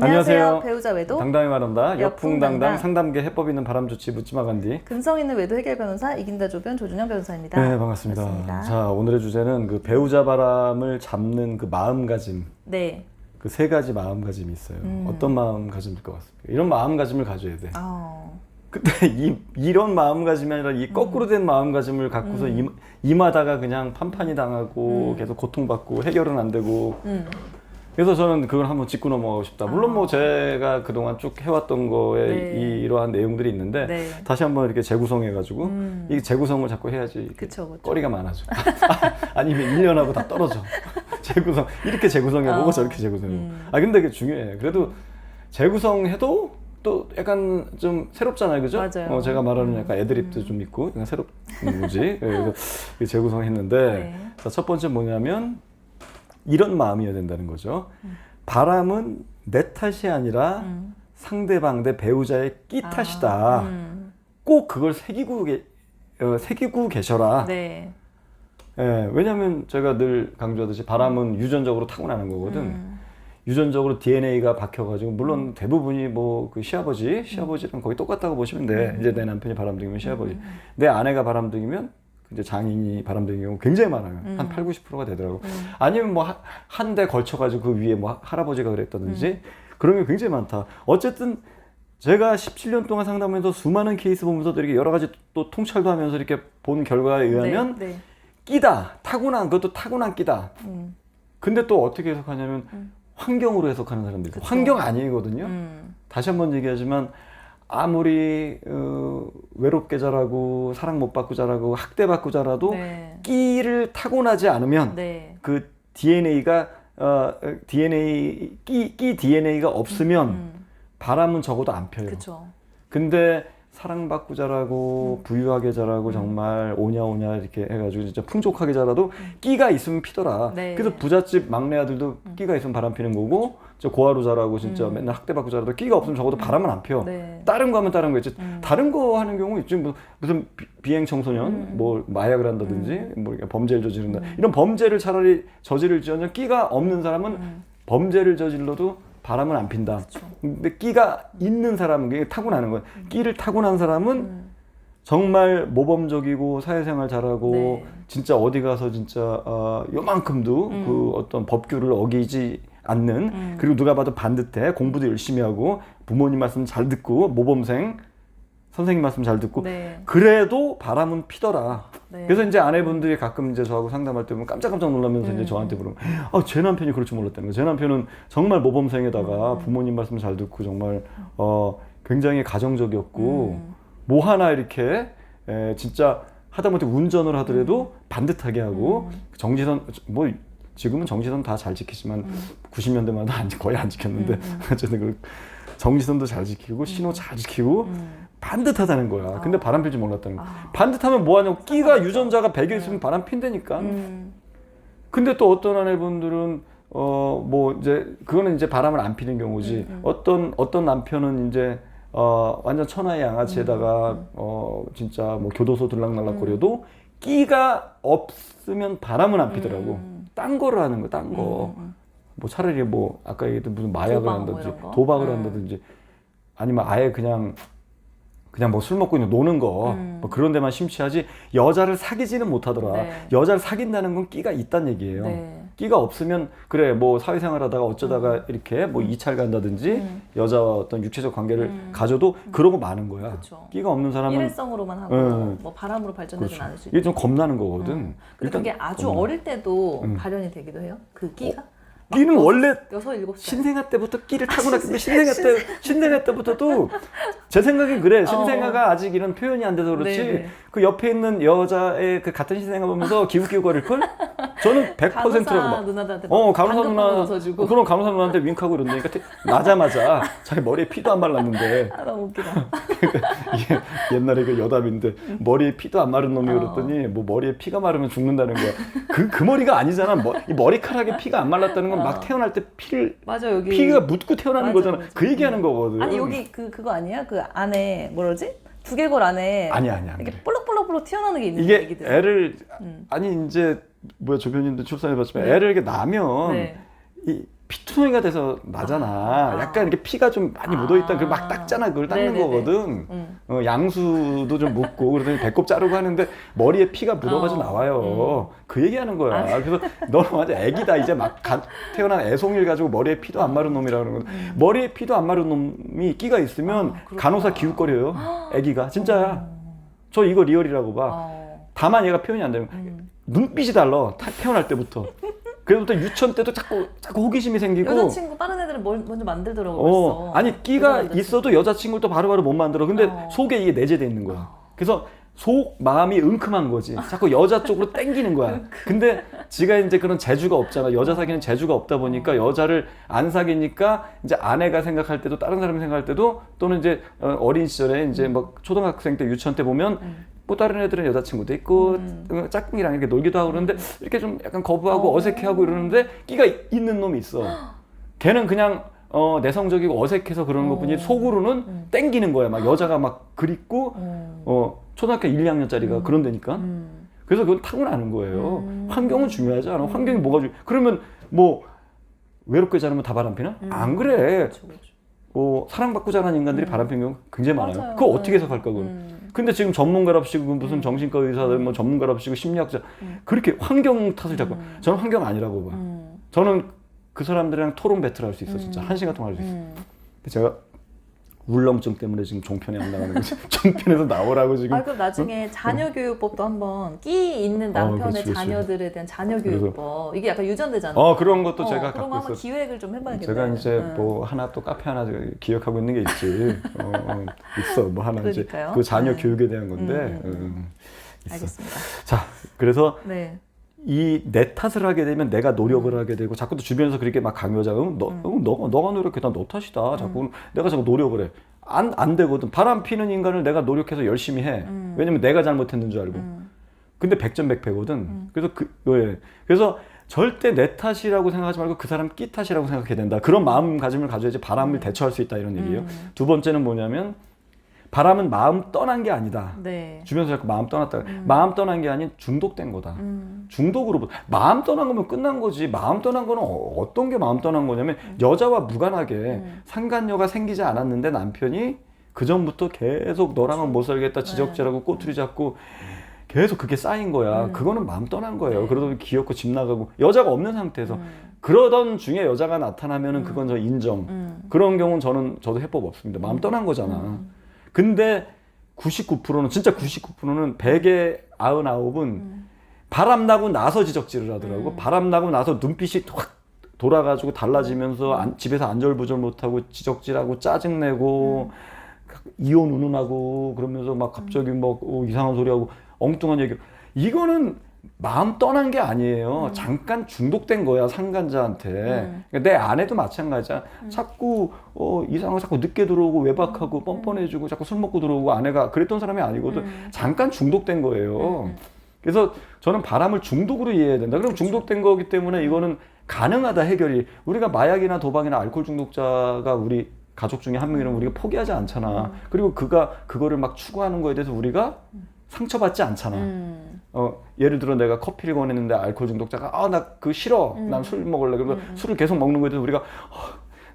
안녕하세요. 배우자 외도 당당히 말한다. 여풍당당. 여풍당당 상담계 해법 있는 바람 좋지 묻지마 간디. 근성 있는 외도 해결 변호사 이긴다 조변 조준영 변호사입니다. 네, 반갑습니다. 자, 오늘의 주제는 그 배우자 바람을 잡는 그 마음가짐. 네. 그 세 가지 마음가짐이 있어요. 어떤 마음가짐일 것 같습니까? 이런 마음가짐을 가져야 돼. 근데 이런 마음가짐이 아니라 이 거꾸로 된 마음가짐을 갖고서 임하다가 그냥 판판이 당하고 계속 고통받고 해결은 안 되고. 그래서 저는 그걸 한번 짚고 넘어가고 싶다. 물론 뭐 제가 그동안 쭉 해왔던 거에 네. 이러한 내용들이 있는데 네. 다시 한번 이렇게 재구성해가지고 이 재구성을 자꾸 해야지 그쵸. 거리가 많아져. 아니면 1년하고 다 떨어져. 재구성 이렇게 재구성해보고 저렇게 재구성해보고. 근데 그게 중요해. 그래도 재구성해도 또 약간 좀 새롭잖아요, 그죠? 맞아요. 제가 말하는 약간 애드립도 좀 있고 약간 새롭은 거지. 그래서 재구성했는데 네. 자, 첫 번째 뭐냐면 이런 마음이어야 된다는 거죠. 바람은 내 탓이 아니라 상대방 내 배우자의 끼 탓이다. 꼭 그걸 새기고 계셔라. 네. 예, 왜냐하면 제가 늘 강조하듯이 바람은 유전적으로 타고나는 거거든. 유전적으로 DNA가 박혀가지고 물론 대부분이 뭐 그 시아버지랑 거의 똑같다고 보시면 돼. 이제 내 남편이 바람둥이면 시아버지, 내 아내가 바람둥이면 이제 장인이 바람둥이 경우 굉장히 많아요. 한 80~90%가 되더라고. 아니면 뭐 한 대 걸쳐가지고 그 위에 뭐 할아버지가 그랬다든지 그런 게 굉장히 많다. 어쨌든 제가 17년 동안 상담하면서 수많은 케이스 보면서 이렇게 여러 가지 또 통찰도 하면서 이렇게 본 결과에 의하면 네. 끼다, 타고난 그것도 타고난 끼다. 근데 또 어떻게 해석하냐면 환경으로 해석하는 사람들이 있어요. 환경 아니거든요. 다시 한번 얘기하지만 아무리 외롭게 자라고 사랑 못 받고 자라고 학대받고 자라도 네. 끼를 타고나지 않으면 네. 그 DNA가 끼 DNA가 없으면 바람은 적어도 안 펴요. 그쵸. 근데 사랑받고 자라고 부유하게 자라고 정말 오냐오냐 이렇게 해가지고 진짜 풍족하게 자라도 끼가 있으면 피더라. 네. 그래서 부잣집 막내 아들도 끼가 있으면 바람 피는 거고, 저 고아로 자라고 진짜 맨날 학대받고 자라도 끼가 없으면 적어도 바람은 안 펴. 네. 다른 거 하면 다른 거 있지. 다른 거 하는 경우 있지. 무슨 비행 청소년, 뭐 마약을 한다든지, 뭐 이렇게 범죄를 저지른다. 이런 범죄를 차라리 저지를지언정 끼가 없는 사람은 범죄를 저질러도 바람은 안 핀다. 그쵸. 근데 끼가 있는 사람은, 그게 타고나는 거예요. 끼를 타고난 사람은 정말 모범적이고 사회생활 잘하고 네. 진짜 어디 가서 진짜 요만큼도 그 어떤 법규를 어기지 않는, 그리고 누가 봐도 반듯해, 공부도 열심히 하고 부모님 말씀 잘 듣고 모범생, 선생님 말씀 잘 듣고 네. 그래도 바람은 피더라. 네. 그래서 이제 아내분들이 가끔 이제 저하고 상담할 때 보면 깜짝깜짝 놀라면서 이제 저한테 그러면 제 남편이 그럴 줄 몰랐다는 거예요. 제 남편은 정말 모범생에다가 부모님 말씀 잘 듣고 정말 굉장히 가정적이었고 뭐 하나 이렇게 진짜 하다못해 운전을 하더라도 반듯하게 하고 정지선, 뭐 지금은 정지선 다 잘 지키지만 90년대마다 거의 안 지켰는데 어쨌든 그 정지선도 잘 지키고 신호 잘 지키고 반듯하다는 거야. 근데 바람 필 줄 몰랐다는 거야. 반듯하면 뭐하냐고. 끼가 유전자가 배겨 있으면 바람 핀다니까. 근데 또 어떤 아내분들은 뭐 이제 그거는 이제 바람을 안 피는 경우지. 어떤 남편은 이제 완전 천하의 양아치에다가 진짜 뭐 교도소 들락날락거려도 끼가 없으면 바람은 안 피더라고. 딴 거를 하는 거, 딴 거. 뭐 차라리 뭐 아까 얘기했던 무슨 마약을 한다든지 도박을 한다든지 아니면 아예 그냥 뭐 술 먹고 있는 노는 거 뭐 그런 데만 심취하지 여자를 사귀지는 못하더라. 네. 여자를 사귄다는 건 끼가 있다는 얘기예요. 네. 끼가 없으면 그래 뭐 사회생활 하다가 어쩌다가 이렇게 뭐 이찰 간다든지 여자와 어떤 육체적 관계를 가져도 그런 거 많은 거야. 그쵸. 끼가 없는 사람은 일회성으로만 하고 뭐 바람으로 발전되진 그렇죠. 않을 수 있고. 이게 좀 겁나는 거거든. 근데 그게 아주 어릴 때도 발현이 되기도 해요? 그 끼가? 끼는 원래 6, 7살. 신생아 때부터 끼를 타고났는데 신생아 때부터도 제 생각엔 그래. 신생아가 아직 이런 표현이 안 돼서 그렇지. 네네. 그 옆에 있는 여자의 그 같은 신생아 보면서 기웃기웃거릴 걸? 저는 100%라고 간호사 막. 누나들한테 간호사 누나. 웃어주고. 그럼 간호사 누나한테 윙크하고 이런다니까 나자마자 자기 머리에 피도 안 말랐는데. 너무 웃기다. 이게 옛날에 그 여담인데 머리에 피도 안 마른 놈이 그랬더니 뭐 머리에 피가 마르면 죽는다는 거야. 그 머리가 아니잖아. 이 머리카락에 피가 안 말랐다는 건 막 태어날 때 맞아, 여기 피가 묻고 태어나는 맞아, 거잖아. 맞아. 그 얘기하는 거거든. 아니 여기 그거 아니야? 그 안에 뭐라지? 두개골 안에 아니야. 이렇게 그래. 볼록볼록 튀어나오는 게 있는 이게 얘기들. 애를 아니 이제 뭐야 조변님도 출산해봤지만 애를 이렇게 낳으면 네. 이 피투성이가 돼서 나잖아. 약간 이렇게 피가 좀 많이 묻어있다. 그걸 막 닦잖아. 그걸 닦는 네네네. 거거든. 양수도 좀 묻고 그러더니 배꼽 자르고 하는데 머리에 피가 묻어가지고 나와요. 그 얘기하는 거야. 그래서 너는 완전 애기다. 이제 막 태어난 애송이를 가지고 머리에 피도 안 마른 놈이라 그러는 거야. 머리에 피도 안 마른 놈이 끼가 있으면 간호사 기웃거려요. 애기가. 진짜야. 저 이거 리얼이라고 봐. 다만 얘가 표현이 안 되면 눈빛이 달라. 태어날 때부터. 그래부터 유치원 때도 자꾸 호기심이 생기고. 여자친구 빠른 애들은 먼저 만들더라고 벌써. 아니 끼가 있어도 여자친구를 또 바로바로 못 만들어. 근데 속에 이게 내재돼 있는 거야. 그래서 속 마음이 은큼한 거지. 자꾸 여자 쪽으로 땡기는 거야. 근데 지가 이제 그런 재주가 없잖아. 여자 사귀는 재주가 없다 보니까 여자를 안 사귀니까 이제 아내가 생각할 때도 다른 사람이 생각할 때도 또는 이제 어린 시절에 이제 막 초등학생 때 유치원 때 보면 뭐 다른 애들은 여자친구도 있고 짝꿍이랑 이렇게 놀기도 하고 그러는데 이렇게 좀 약간 거부하고 어색해하고 이러는데 끼가 있는 놈이 있어. 걔는 그냥 내성적이고 어색해서 그러는 것뿐이지 속으로는 땡기는 거야. 막 여자가 막 그립고 초등학교 1, 2학년짜리가 그런 데니까. 그래서 그건 타고나는 거예요. 환경은 중요하지 않아. 환경이 뭐가 중요해. 그러면 뭐 외롭게 자라면 다 바람피나? 안 그래. 그렇죠. 사랑받고 자란 인간들이 바람피는 경우 굉장히 많아요. 맞아요. 그거 어떻게 해석할까 그건. 근데 지금 전문가랍시고 무슨 정신과 의사들 뭐 전문가랍시고 심리학자 그렇게 환경 탓을 잡고 저는 환경 아니라고 봐. 저는 그 사람들이랑 토론 배틀 할 수 있어. 진짜 1시간 동안 할 수 있어. 제가 울렁증 때문에 지금 종편에 안 나가는 거지. 종편에서 나오라고 지금. 그럼 나중에 자녀 교육법도 한번 끼 있는 남편의 그렇지. 자녀들에 대한 자녀 교육법 이게 약간 유전되잖아요. 그런 것도 제가 그런 갖고 거 한번 있어. 기획을 좀 해봐야겠네요. 제가 이제 뭐 하나 또 카페 하나 기억하고 있는 게 있지. 있어. 뭐 하나 그러니까요. 이제 그 자녀 교육에 대한 건데. 있어. 알겠습니다. 자, 그래서 네. 이 내 탓을 하게 되면 내가 노력을 하게 되고 자꾸 또 주변에서 그렇게 막 강요하자. 너가 노력해. 난 너 탓이다. 자꾸 내가 자꾸 노력을 해. 안 되거든. 바람 피는 인간을 내가 노력해서 열심히 해. 왜냐면 내가 잘못했는 줄 알고. 근데 백전백패거든. 그래서 그래서 절대 내 탓이라고 생각하지 말고 그 사람 끼 탓이라고 생각해야 된다. 그런 마음가짐을 가져야지 바람을 대처할 수 있다 이런 얘기예요. 두 번째는 뭐냐면 바람은 마음 떠난 게 아니다. 네. 주변에서 자꾸 마음 떠났다. 마음 떠난 게 아닌 중독된 거다. 중독으로 마음 떠난 거면 끝난 거지. 마음 떠난 거는 어떤 게 마음 떠난 거냐면 여자와 무관하게 상간녀가 생기지 않았는데 남편이 그 전부터 계속 너랑은 못 살겠다 지적질하고 꼬투리 잡고 계속 그게 쌓인 거야. 그거는 마음 떠난 거예요. 그러다 귀엽고 집 나가고 여자가 없는 상태에서 그러던 중에 여자가 나타나면은 그건 저 인정. 그런 경우는 저도 해법 없습니다. 마음 떠난 거잖아. 근데 99%는 진짜 99%는 100에 99은 바람나고 나서 지적질을 하더라고. 바람나고 나서 눈빛이 확 돌아가지고 달라지면서 집에서 안절부절 못하고 지적질하고 짜증내고 이혼 운운하고 그러면서 막 갑자기 뭐 이상한 소리하고 엉뚱한 얘기. 이거는 마음 떠난 게 아니에요. 잠깐 중독된 거야 상간자한테. 그러니까 내 아내도 마찬가지야. 자꾸 이상하고 자꾸 늦게 들어오고 외박하고 뻔뻔해지고 자꾸 술 먹고 들어오고 아내가 그랬던 사람이 아니거든. 잠깐 중독된 거예요. 그래서 저는 바람을 중독으로 이해해야 된다. 그럼 중독된 거기 때문에 이거는 가능하다 해결이. 우리가 마약이나 도박이나 알코올 중독자가 우리 가족 중에 한 명이라면 우리가 포기하지 않잖아. 그리고 그거를 막 추구하는 거에 대해서 우리가 상처받지 않잖아. 예를 들어 내가 커피를 권했는데 알코올 중독자가 나 그거 싫어. 난 술 먹을래. 그러면 술을 계속 먹는 거에 대해서 우리가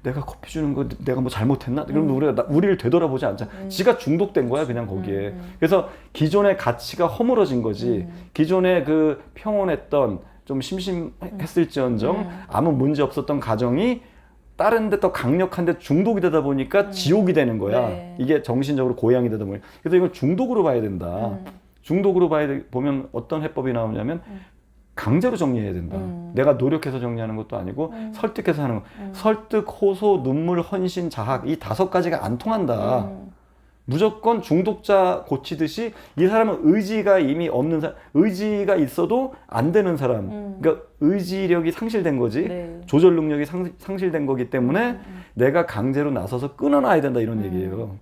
내가 커피 주는 거 내가 뭐 잘못했나? 그러면 우리를 되돌아보지 않잖아. 지가 중독된 거야 그냥 거기에. 그래서 기존의 가치가 허물어진 거지. 기존에 그 평온했던 좀 심심했을지언정 아무 문제 없었던 가정이 다른 데 더 강력한데 중독이 되다 보니까 지옥이 되는 거야. 네. 이게 정신적으로 고양이 되다 보니까. 그래서 이걸 중독으로 봐야 된다. 중독으로 보면 어떤 해법이 나오냐면 강제로 정리해야 된다. 내가 노력해서 정리하는 것도 아니고 설득해서 하는 거. 설득, 호소, 눈물, 헌신, 자학 이 5가지가 안 통한다. 무조건 중독자 고치듯이 이 사람은 의지가 이미 없는 사람, 의지가 있어도 안 되는 사람. 그러니까 의지력이 상실된 거지. 네. 조절 능력이 상실된 거기 때문에 내가 강제로 나서서 끊어놔야 된다 이런 얘기예요.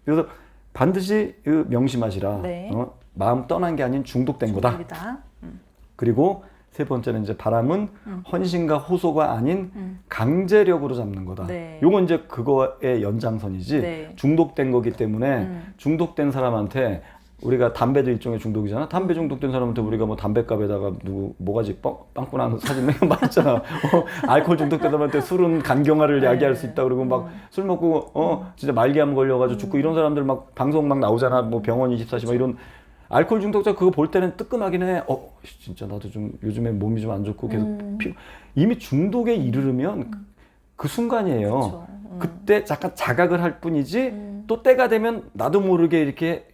그래서 반드시 명심하시라. 네. 마음 떠난 게 아닌 중독된 거다. 중독이다. 그리고 세 번째는 이제 바람은 헌신과 호소가 아닌 강제력으로 잡는 거다. 네. 요건 이제 그거의 연장선이지. 네. 중독된 거기 때문에 중독된 사람한테 우리가 담배도 일종의 중독이잖아. 담배 중독된 사람한테 우리가 뭐 담배값에다가 누구 모가지 빵꾸난 사진 몇 개 많잖아. 알코올 중독된 사람한테 술은 간경화를 야기할 수 있다 그러고 막 술 먹고 진짜 말기암 걸려가지고 죽고 이런 사람들 막 방송 막 나오잖아. 뭐 병원 24시 막 이런 알코올 중독자 그거 볼 때는 뜨끔하긴 해. 진짜 나도 좀 요즘에 몸이 좀 안 좋고 계속 이미 중독에 이르르면 그 순간이에요. 그쵸. 그때 잠깐 자각을 할 뿐이지 또 때가 되면 나도 모르게 이렇게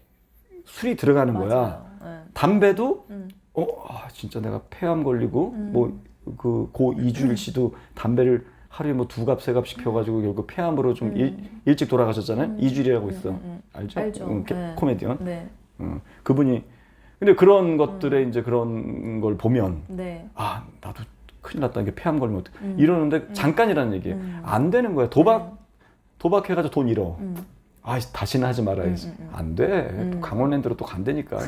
술이 들어가는 거야. 맞아요. 네. 담배도 진짜 내가 폐암 걸리고 뭐 그 고 이주일 씨도 담배를 하루에 뭐 2갑 3갑씩 펴가지고 결국 폐암으로 좀 일찍 돌아가셨잖아요. 이주일이라고 있어. 알죠? 알죠. 네. 코미디언. 네. 그분이 근데 그런 것들에 이제 그런 걸 보면 네. 나도 큰일 났다. 이게 폐암 걸리면 어떡해. 이러는데 잠깐이라는 얘기예요. 안 되는 거야. 도박해가지고 돈 잃어. 다시는 하지 말아야지. 안 돼. 또 강원랜드로 또 간다니까.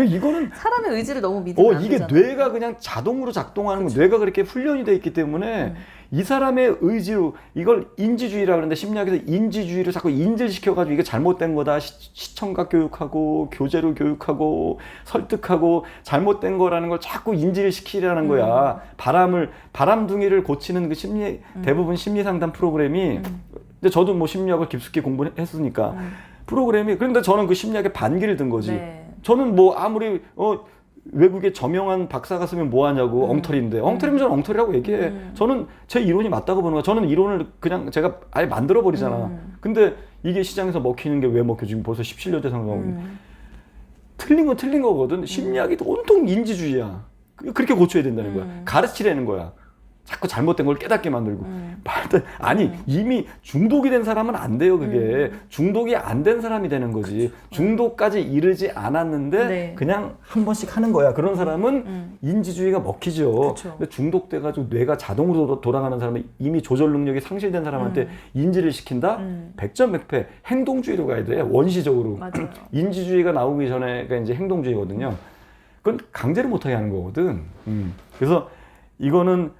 이거는 사람의 의지를 너무 믿으면 안 이게 되잖아요. 뇌가 그냥 자동으로 작동하는 거. 뇌가 그렇게 훈련이 돼 있기 때문에 이 사람의 의지로 이걸 인지주의라 그러는데 심리학에서 인지주의를 자꾸 인지를 시켜가지고 이게 잘못된 거다. 시청각 교육하고 교재로 교육하고 설득하고 잘못된 거라는 걸 자꾸 인지를 시키라는 거야. 바람둥이를 고치는 그 심리 대부분 심리 상담 프로그램이 근데 저도 뭐 심리학을 깊숙이 공부했으니까 프로그램이 그런데 저는 그 심리학에 반기를 든 거지. 네. 저는 뭐 아무리 외국에 저명한 박사가 쓰면 뭐 하냐고 엉터리인데 엉터리면 저는 엉터리라고 얘기해. 저는 제 이론이 맞다고 보는 거야. 저는 이론을 그냥 제가 아예 만들어 버리잖아. 근데 이게 시장에서 먹히는 게 왜 먹혀? 지금 벌써 17년째 상상하고 있는. 틀린 건 틀린 거거든. 심리학이 온통 인지주의야. 그렇게 고쳐야 된다는 거야. 가르치라는 거야. 자꾸 잘못된 걸 깨닫게 만들고 아니 이미 중독이 된 사람은 안 돼요. 그게 중독이 안 된 사람이 되는 거지. 중독까지 이르지 않았는데 네. 그냥 한 번씩 하는 거야. 그런 사람은 인지주의가 먹히죠. 그쵸. 근데 중독돼가지고 뇌가 자동으로 돌아가는 사람은 이미 조절 능력이 상실된 사람한테 인지를 시킨다? 백전백패 행동주의로 가야 돼. 원시적으로. 맞아요. 인지주의가 나오기 전에가 이제 행동주의거든요. 그건 강제로 못하게 하는 거거든. 그래서 이거는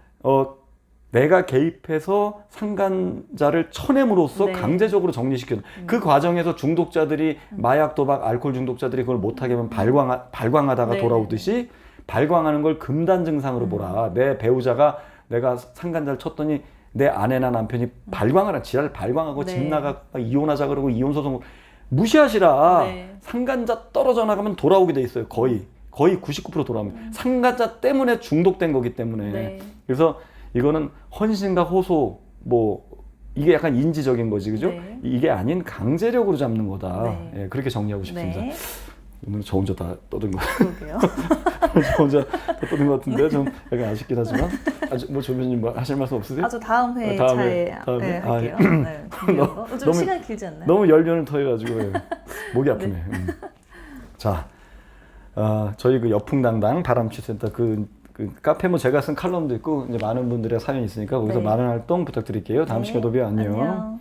내가 개입해서 상간자를 쳐냄으로써 네. 강제적으로 정리시키는 그 과정에서 중독자들이 마약, 도박, 알코올 중독자들이 그걸 못하게 하면 발광하다가 네. 돌아오듯이 발광하는 걸 금단 증상으로 보라. 내 배우자가 내가 상간자를 쳤더니 내 아내나 남편이 발광하라. 지랄 발광하고 네. 집 나가 이혼하자 그러고 이혼 소송 무시하시라. 네. 상간자 떨어져 나가면 돌아오게 돼 있어요. 거의 99% 돌아옵니다. 상간자 때문에 중독된 거기 때문에. 네. 그래서 이거는 헌신과 호소 이게 약간 인지적인 거지, 그죠? 네. 이게 아닌 강제력으로 잡는 거다. 네. 예, 그렇게 정리하고 싶습니다. 네. 오늘 저 혼자 다 떠든 거. 그러게요. 저 혼자 다 떠든 것 같은데 좀 약간 아쉽긴 하지만 뭐 조변님 뭐 하실 말씀 없으세요? 아주 다음 회차에 다음에? 네, 할게요. 예. 네, 준비한 거. 좀 시간 길지 않나요? 너무 열변을 토해가지고 예. 목이 아프네. 자, 저희 그 여풍당당 바람취센터 그 카페 뭐 제가 쓴 칼럼도 있고 이제 많은 분들의 사연이 있으니까 거기서 네. 많은 활동 부탁드릴게요. 다음 네. 시간에 또 봬요. 안녕. 안녕.